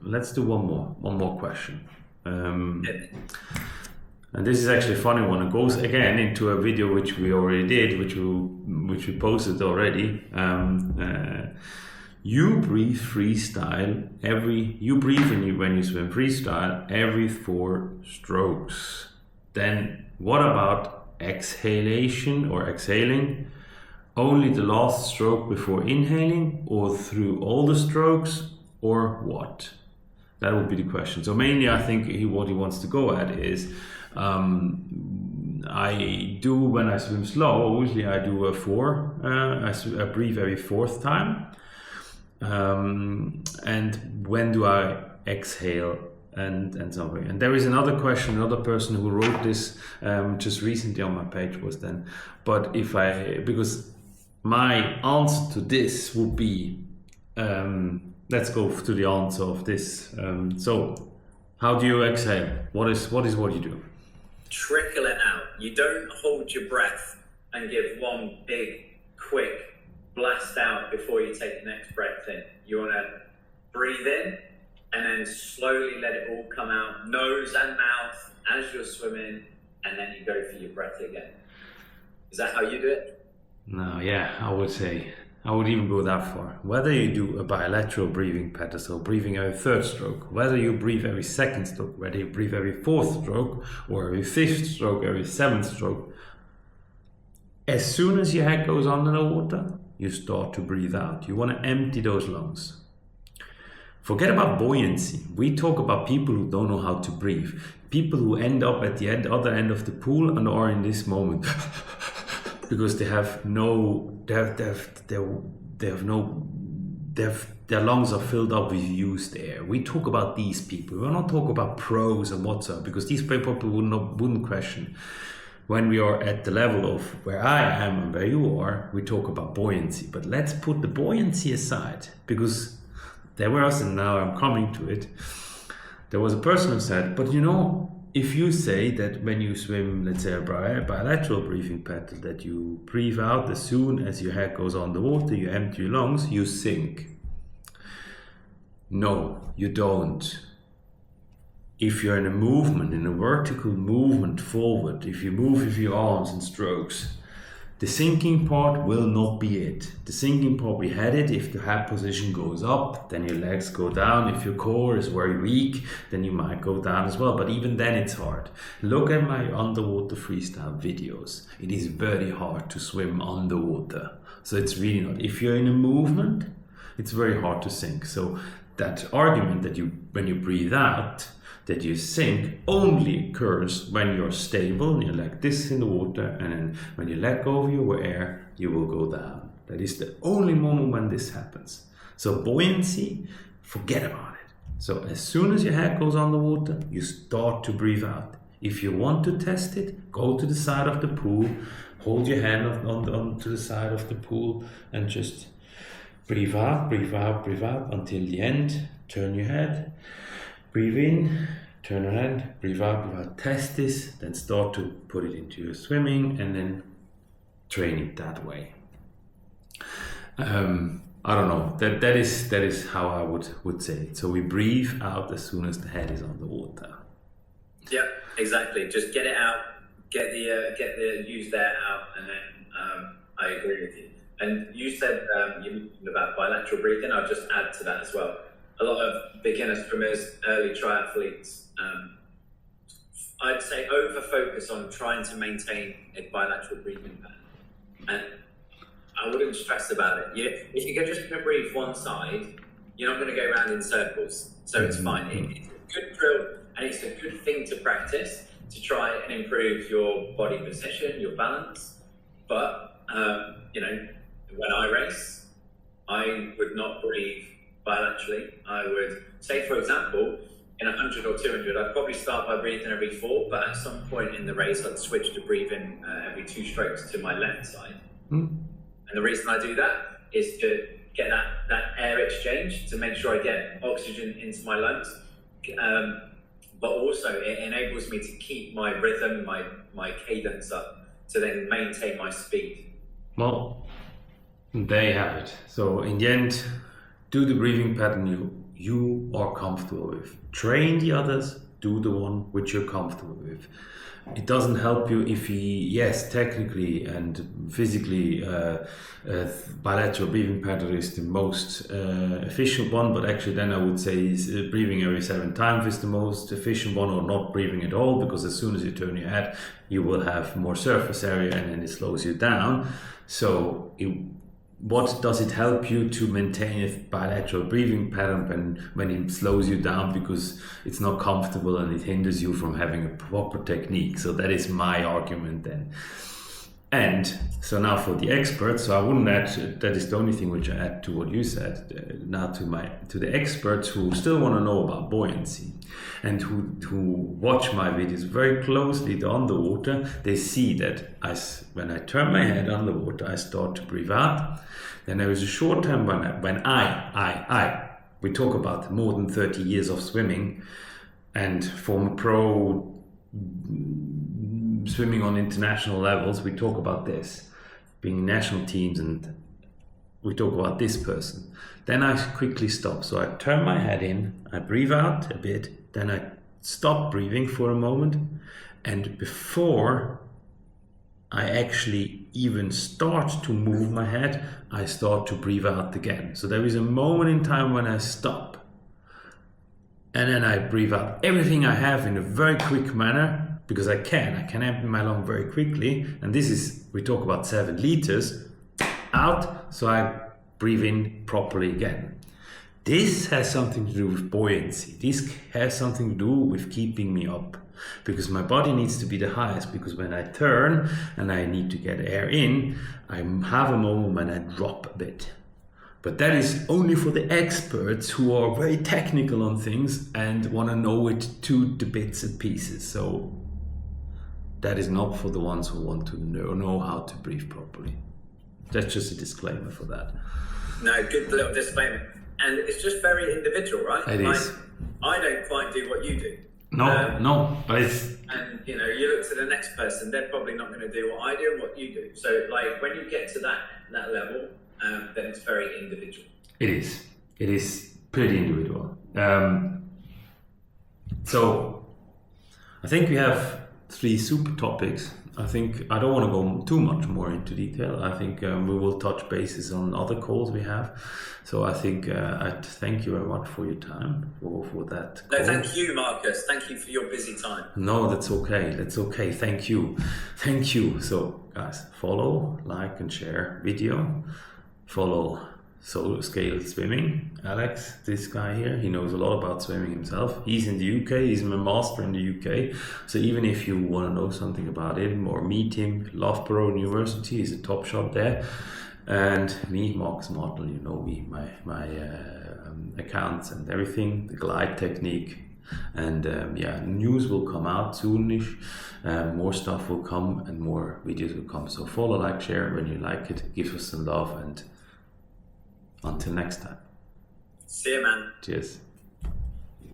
let's do one more question. And this is actually a funny one. It goes again into a video which we already did, which we posted already. You breathe freestyle when you swim freestyle every 4 strokes. Then what about exhalation or exhaling? Only the last stroke before inhaling, or through all the strokes, or what? That would be the question. So mainly I think what he wants to go at is, I do, when I swim slow, usually I do a 4, I breathe every 4th time. And when do I exhale and something? And there is another question, another person who wrote this just recently on my page was then, but because my answer to this would be, let's go to the answer of this. So how do you exhale? What is what you do? Trickle it out. You don't hold your breath and give one big, quick blast out before you take the next breath in. You want to breathe in and then slowly let it all come out, nose and mouth, as you're swimming, and then you go for your breath again. Is that how you do it? No, yeah, I would even go that far. Whether you do a bilateral breathing pattern, so breathing every 3rd stroke, whether you breathe every 2nd stroke, whether you breathe every 4th stroke, or every 5th stroke, every 7th stroke, as soon as your head goes under the water, you start to breathe out. You want to empty those lungs. Forget about buoyancy. We talk about people who don't know how to breathe. People who end up at the other end of the pool and are in this moment because their lungs are filled up with used air. We talk about these people. We're not talking about pros and whatsoever, because these people wouldn't question. When we are at the level of where I am and where you are, we talk about buoyancy. But let's put the buoyancy aside, because there was, and now I'm coming to it, there was a person who said, but you know, if you say that when you swim, let's say a bilateral breathing pattern, that you breathe out as soon as your head goes on the water, you empty your lungs, you sink. No, you don't. If you're in a movement, in a vertical movement forward, if you move with your arms in strokes, the sinking part will not be it. The sinking part, we had it. If the head position goes up, then your legs go down. If your core is very weak, then you might go down as well. But even then it's hard. Look at my underwater freestyle videos. It is very hard to swim underwater. So it's really not. If you're in a movement, it's very hard to sink. So that argument that when you breathe out, that you sink only occurs when you're stable and you're like this in the water, and then when you let go of your air, you will go down. That is the only moment when this happens. So buoyancy, forget about it. So as soon as your head goes on the water, you start to breathe out. If you want to test it, go to the side of the pool, hold your hand onto the side of the pool and just breathe out, breathe out, breathe out until the end. Turn your head. Breathe in, turn around, breathe out, test this, then start to put it into your swimming and then train it that way. I don't know, that is how I would say it. So we breathe out as soon as the head is on the water. Yeah, exactly. Just get it out, get the used air out, and then I agree with you. And you said you mentioned about bilateral breathing. I'll just add to that as well. A lot of beginner swimmers, early triathletes, I'd say over-focus on trying to maintain a bilateral breathing pattern. And I wouldn't stress about it. If you're just going to breathe one side, you're not going to go around in circles. So it's fine. It's a good drill, and it's a good thing to practice to try and improve your body position, your balance. But, when I race, I would not breathe bilaterally. I would say, for example, in 100 or 200, I'd probably start by breathing every 4, but at some point in the race, I'd switch to breathing every 2 strokes to my left side. And the reason I do that is to get that air exchange, to make sure I get oxygen into my lungs. But also it enables me to keep my rhythm, my cadence up, to then maintain my speed. Well, there you have it. So in the end, do the breathing pattern you are comfortable with. Train the others, do the one which you're comfortable with. It doesn't help you if yes, technically and physically, bilateral breathing pattern is the most efficient one, but actually then I would say breathing every 7 times is the most efficient one, or not breathing at all, because as soon as you turn your head, you will have more surface area and then it slows you down. So what does it help you to maintain a bilateral breathing pattern when it slows you down because it's not comfortable and it hinders you from having a proper technique? So that is my argument then. And so now for the experts, so I wouldn't add, that is the only thing which I add to what you said. Now to the experts who still want to know about buoyancy and who watch my videos very closely underwater, they see that when I turn my head underwater, I start to breathe out. Then there is a short time when we talk about more than 30 years of swimming, and former pro swimming on international levels, we talk about this, being national teams, and we talk about this person. Then I quickly stop. So I turn my head in, I breathe out a bit, then I stop breathing for a moment, and before I actually even start to move my head, I start to breathe out again. So there is a moment in time when I stop, and then I breathe out everything I have in a very quick manner, because I can empty my lung very quickly, and this is, we talk about 7 liters out, so I breathe in properly again. This has something to do with buoyancy. This has something to do with keeping me up, because my body needs to be the highest, because when I turn and I need to get air in, I have a moment when I drop a bit. But that is only for the experts who are very technical on things and want to know it to the bits and pieces. So that is not for the ones who want to know how to breathe properly. That's just a disclaimer for that. No, good little disclaimer. And it's just very individual, right? It is. I don't quite do what you do. No. And you look to the next person, they're probably not going to do what I do and what you do. So like when you get to that level, then it's very individual. It is pretty individual. So I think we have 3 super topics. I think I don't want to go too much more into detail. I think we will touch bases on other calls we have. So I think I thank you very much for your time for that call. No, thank you, Markus. Thank you for your busy time. No, that's okay. Thank you. So guys, follow, like and share video. Follow Solo Scale Swimming. Alex, this guy here, he knows a lot about swimming himself. He's in the UK, he's a master in the UK. So even if you want to know something about him or meet him, Loughborough University, he's a top shot there. And me, Markus Marthaler, you know me, my accounts and everything, the glide technique. And news will come out soonish. More stuff will come and more videos will come. So follow, like, share when you like it. Give us some love, and until next time. See you, man. Cheers.